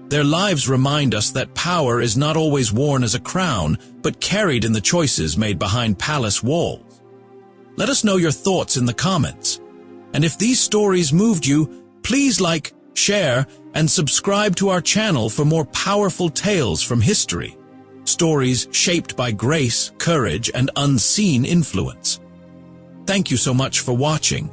Their lives remind us that power is not always worn as a crown, but carried in the choices made behind palace walls. Let us know your thoughts in the comments. And if these stories moved you, please like, share, and subscribe to our channel for more powerful tales from history. Stories shaped by grace, courage, and unseen influence. Thank you so much for watching.